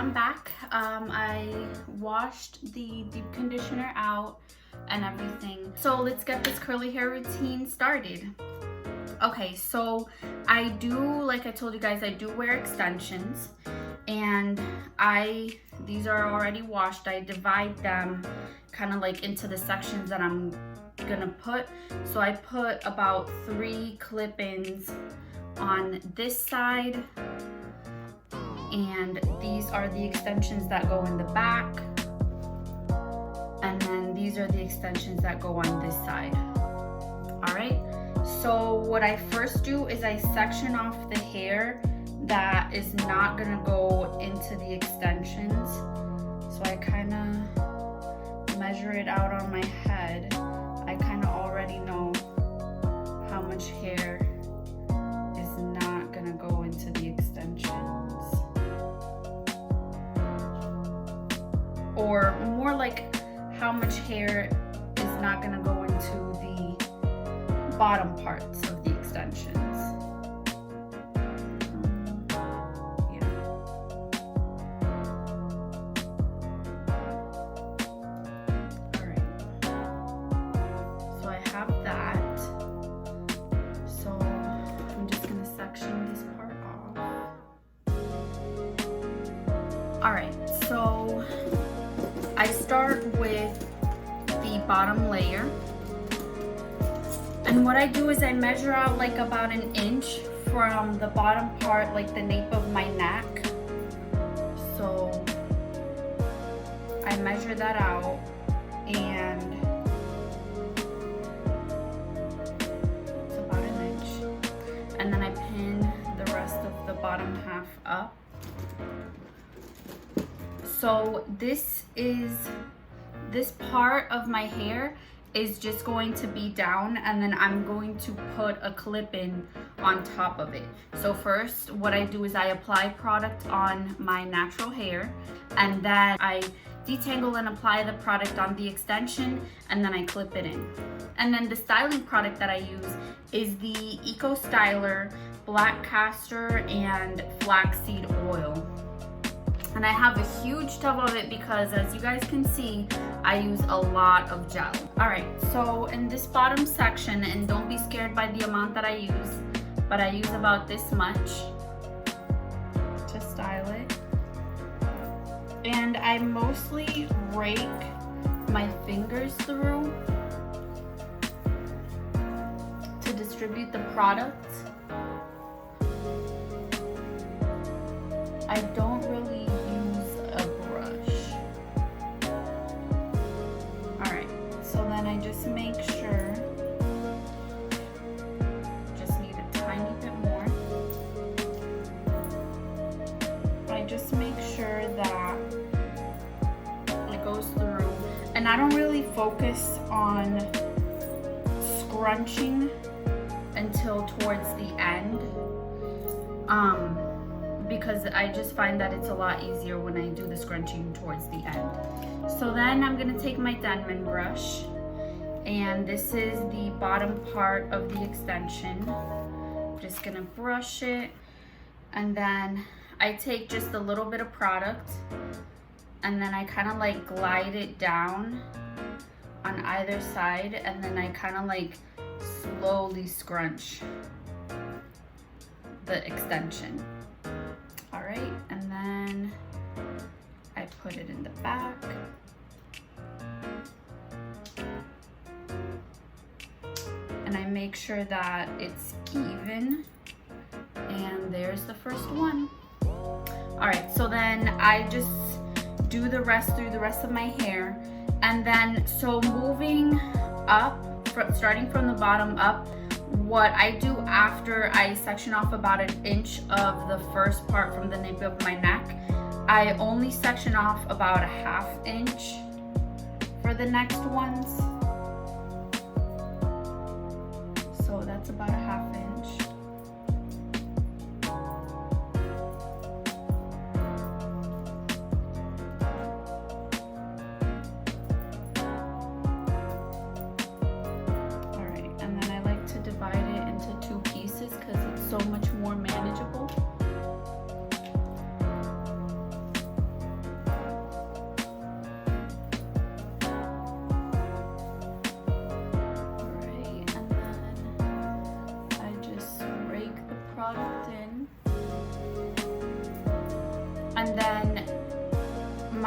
I'm back. I washed the deep conditioner out and everything. So let's get this curly hair routine started. Okay, so I do, like I told you guys, I do wear extensions, and these are already washed. I divide them kind of like into the sections that I'm gonna put. So I put about 3 clip-ins on this side, and these are the extensions that go in the back, and then these are the extensions that go on this side. All right, so what I first do is I section off the hair that is not gonna go into the extensions. So I kind of measure it out on my head. I kind of already know how much hair is not gonna go into the extensions. Or more like how much hair is not gonna go into the bottom parts of the extensions. Alright, so I start with the bottom layer, and what I do is I measure out like about 1 inch from the bottom part, like the nape of my neck. So I measure that out, and it's about 1 inch, and then I pin the rest of the bottom half up. So this part of my hair is just going to be down, and then I'm going to put a clip-in on top of it. So first what I do is I apply product on my natural hair, and then I detangle and apply the product on the extension, and then I clip it in. And then the styling product that I use is the Eco Styler Black Castor and Flaxseed Oil. And I have a huge tub of it because, as you guys can see, I use a lot of gel. All right, so in this bottom section, and don't be scared by the amount that I use, but I use about this much to style it. And I mostly rake my fingers through to distribute the product. I don't really use a brush. Alright, so then I just make sure, just need a tiny bit more. I just make sure that it goes through, and I don't really focus on scrunching until towards the end. Because I just find that it's a lot easier when I do the scrunching towards the end. So then I'm gonna take my Denman brush, and this is the bottom part of the extension. I'm just gonna brush it, and then I take just a little bit of product, and then I kind of like glide it down on either side, and then I kind of like slowly scrunch the extension. All right, and then I put it in the back. And I make sure that it's even. And there's the first one. All right, so then I just do the rest through the rest of my hair. And then, so moving up, starting from the bottom up, what I do after I section off about 1 inch of the first part from the nape of my neck, I only section off about 1/2 inch for the next ones. So that's about 1/2 inch. so much more manageable.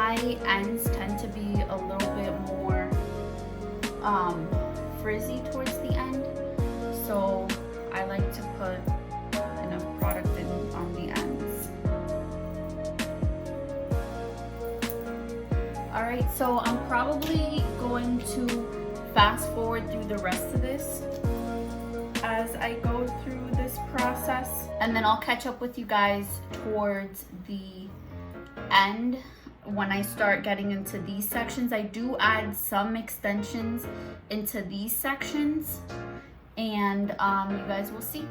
my ends tend to be a little bit more frizzy towards the end, so I like to put enough product in on the ends. Alright, so I'm probably going to fast forward through the rest of this as I go through this process, and then I'll catch up with you guys towards the end when I start getting into these sections. I do add some extensions into these sections, and you guys will see.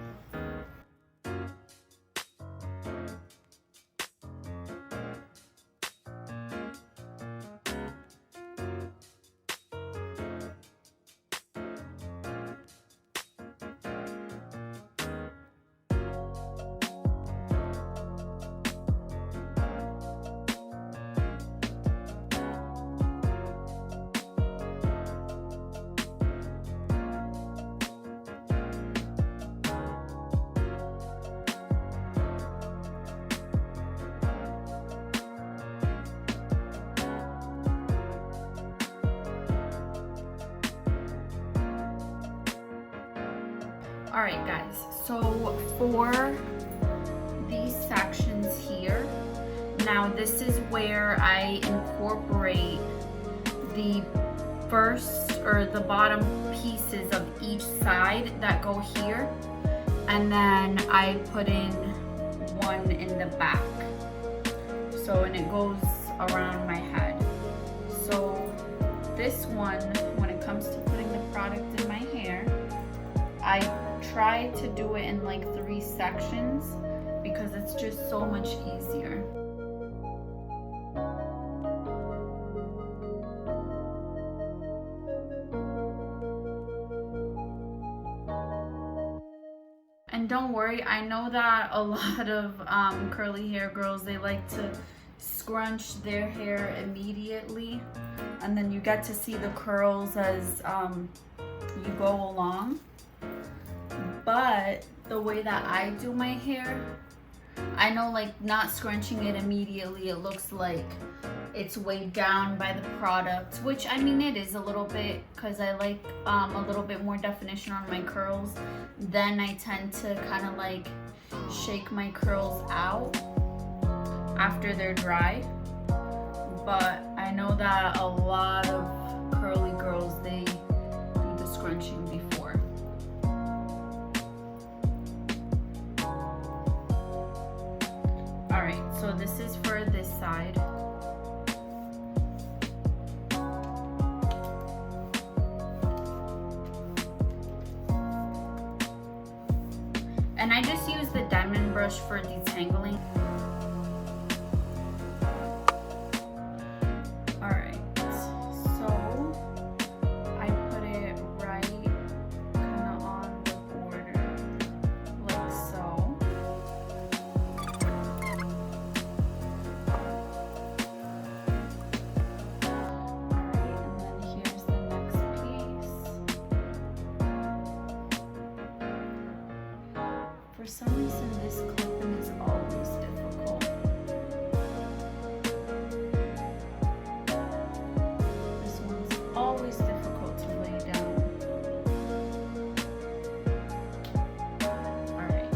Alright guys, so for these sections here, now this is where I incorporate the first or the bottom pieces of each side that go here, and then I put in one in the back. So, and it goes around my head. So this one, when it comes to putting the product in my hair, I try to do it in like 3 sections because it's just so much easier. And don't worry, I know that a lot of curly hair girls, they like to scrunch their hair immediately, and then you get to see the curls as you go along. But the way that I do my hair, I know like not scrunching it immediately, it looks like it's weighed down by the product, which I mean it is a little bit, because I like a little bit more definition on my curls. Then I tend to kind of like shake my curls out after they're dry. But I know that a lot of curly girls, they do the scrunching before. Alright, so this is for this side. And I just use the diamond brush for detangling. Alright, so I put it right kind of on the border, like so. For some reason, this clipping is always difficult. This one's always difficult to lay down. Alright.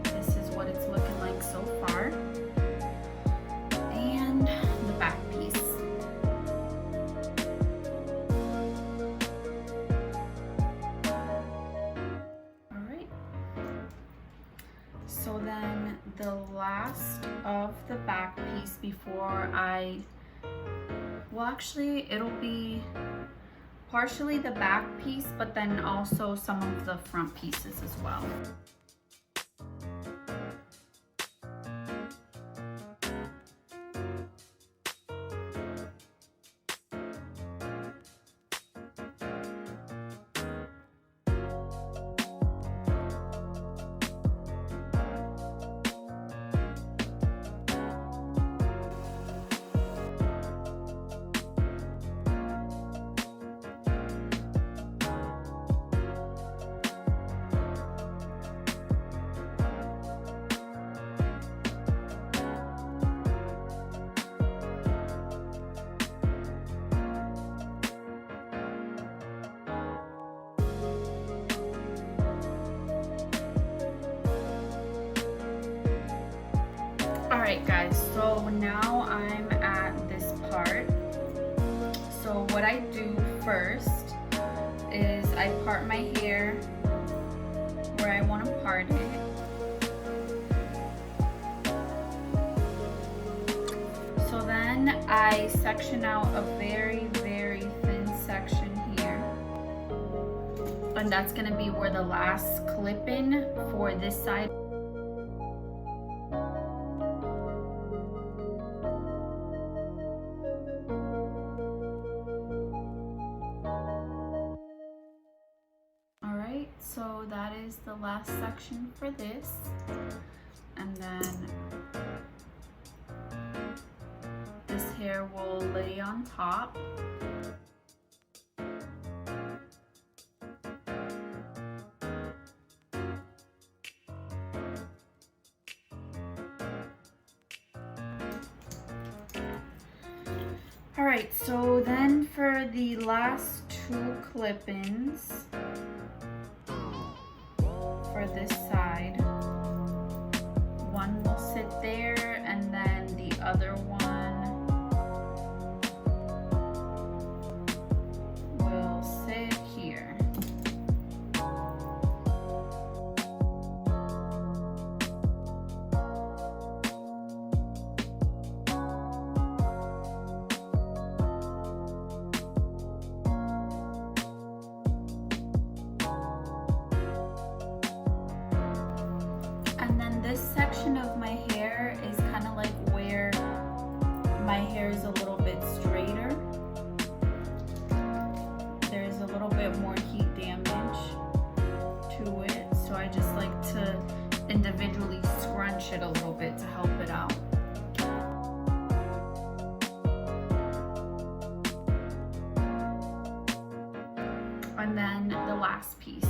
This is what it's looking like so far. And the back piece. So then the last of the back piece before well actually it'll be partially the back piece, but then also some of the front pieces as well. Alright guys, so now I'm at this part. So what I do first is I part my hair where I want to part it. So then I section out a very, very thin section here. And that's going to be where the last clip-in for this side. Alright, so that is the last section for this. And then this hair will lay on top. Alright, so then for the last two clip-ins for this side, one will sit there and then the other one will sit here. And then this section of my hair is kind of like where my hair is a little bit straighter. There's a little bit more heat damage to it, so I just like to individually scrunch it a little bit to help it out. And then the last piece.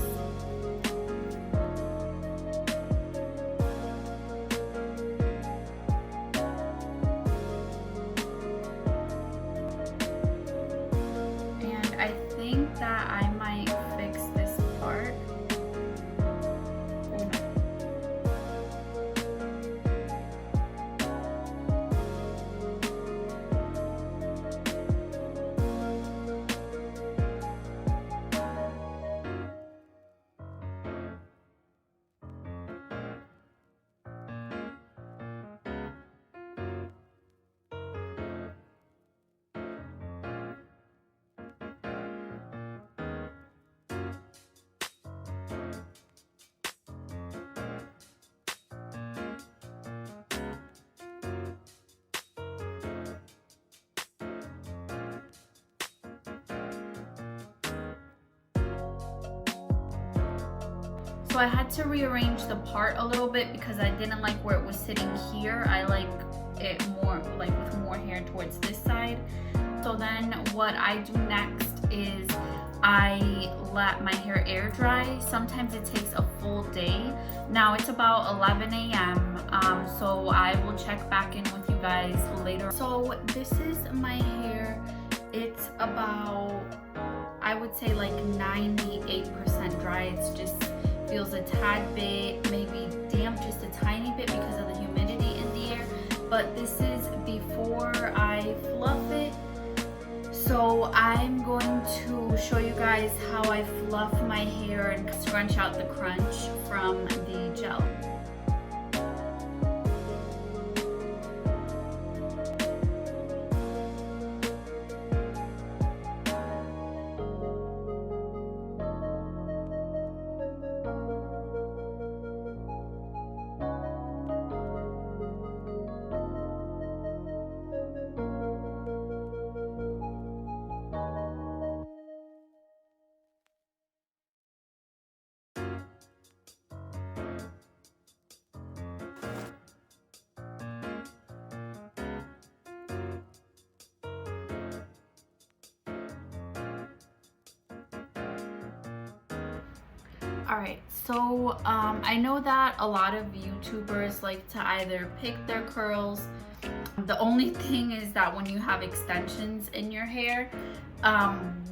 I think that I might fix this part. So I had to rearrange the part a little bit because I didn't like where it was sitting here. I like it more like with more hair towards this side. So then what I do next is I let my hair air dry. Sometimes it takes a full day. Now it's about 11 a.m. So I will check back in with you guys later. So this is my hair. It's about, I would say like 98% dry. It's just feels a tad bit maybe damp, just a tiny bit because of the humidity in the air. But this is before I fluff it. So I'm going to show you guys how I fluff my hair and scrunch out the crunch from the gel. Alright, so I know that a lot of YouTubers like to either pick their curls The only thing is that when you have extensions in your hair,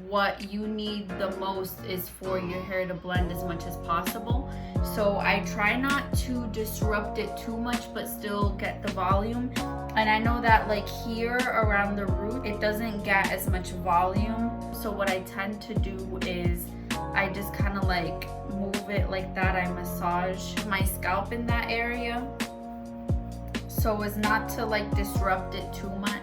what you need the most is for your hair to blend as much as possible. So I try not to disrupt it too much, but still get the volume. And I know that like here around the root, it doesn't get as much volume. So what I tend to do is I just kind of like move it like that. I massage my scalp in that area so as not to like disrupt it too much.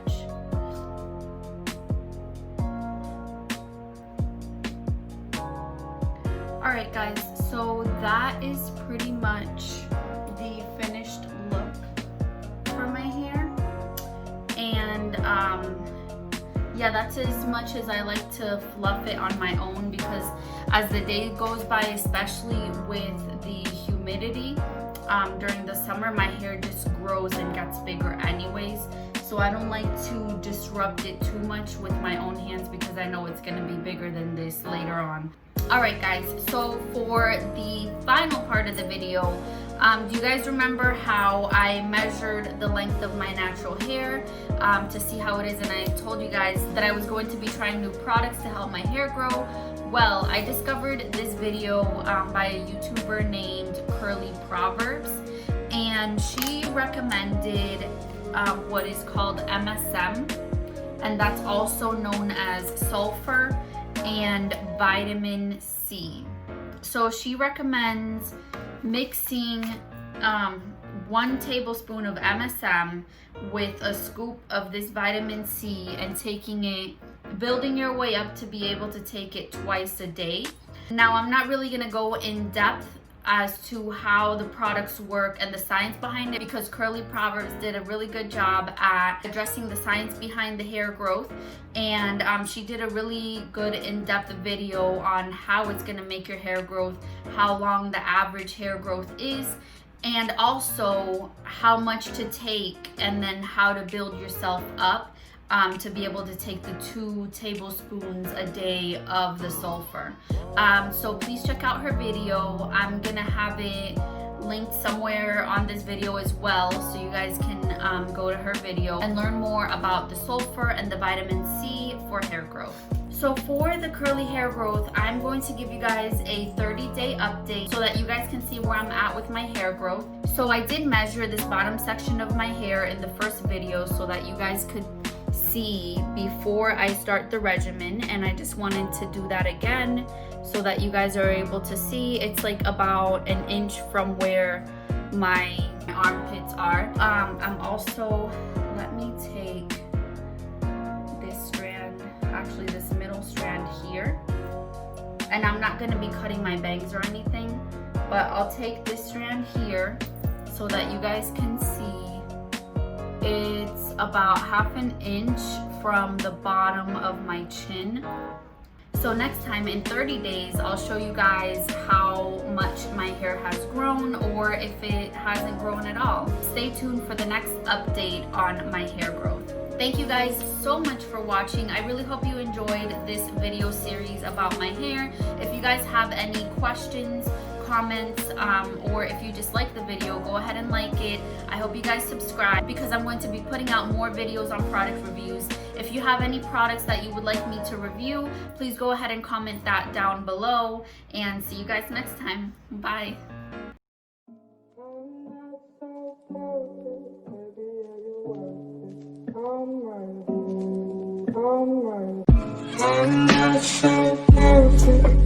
Alright guys, so that is pretty much the finished look for my hair. And yeah, that's as much as I like to fluff it on my own, because as the day goes by, especially with the humidity during the summer, my hair just grows and gets bigger anyways. So I don't like to disrupt it too much with my own hands, because I know it's gonna be bigger than this later on. Alright guys, so for the final part of the video, do you guys remember how I measured the length of my natural hair to see how it is, and I told you guys that I was going to be trying new products to help my hair grow? Well, I discovered this video by a YouTuber named Curly Proverbs, and she recommended what is called MSM, and that's also known as sulfur and vitamin C. So she recommends mixing 1 tablespoon of MSM with a scoop of this vitamin C and taking it, building your way up to be able to take it twice a day. Now, I'm not really gonna go in depth as to how the products work and the science behind it, because Curly Proverbs did a really good job at addressing the science behind the hair growth, and she did a really good in-depth video on how it's going to make your hair growth, how long the average hair growth is, and also how much to take, and then how to build yourself up to be able to take the 2 tablespoons a day of the sulfur. So please check out her video. I'm gonna have it linked somewhere on this video as well, so you guys can go to her video and learn more about the sulfur and the vitamin C for hair growth. So for the curly hair growth, I'm going to give you guys a 30-day update so that you guys can see where I'm at with my hair growth. So I did measure this bottom section of my hair in the first video so that you guys could see before I start the regimen, and I just wanted to do that again so that you guys are able to see. It's like about 1 inch from where my armpits are. I'm also, let me take this strand, actually this middle strand here, and I'm not going to be cutting my bangs or anything, but I'll take this strand here so that you guys can see. It's about 1/2 inch from the bottom of my chin. So next time in 30 days, I'll show you guys how much my hair has grown, or if it hasn't grown at all. Stay tuned for the next update on my hair growth. Thank you guys so much for watching. I really hope you enjoyed this video series about my hair. If you guys have any questions, comments, or if you just like the video, go ahead and like it. I hope you guys subscribe, because I'm going to be putting out more videos on product reviews. If you have any products that you would like me to review, please go ahead and comment that down below, and see you guys next time. Bye. I'm not so perfect.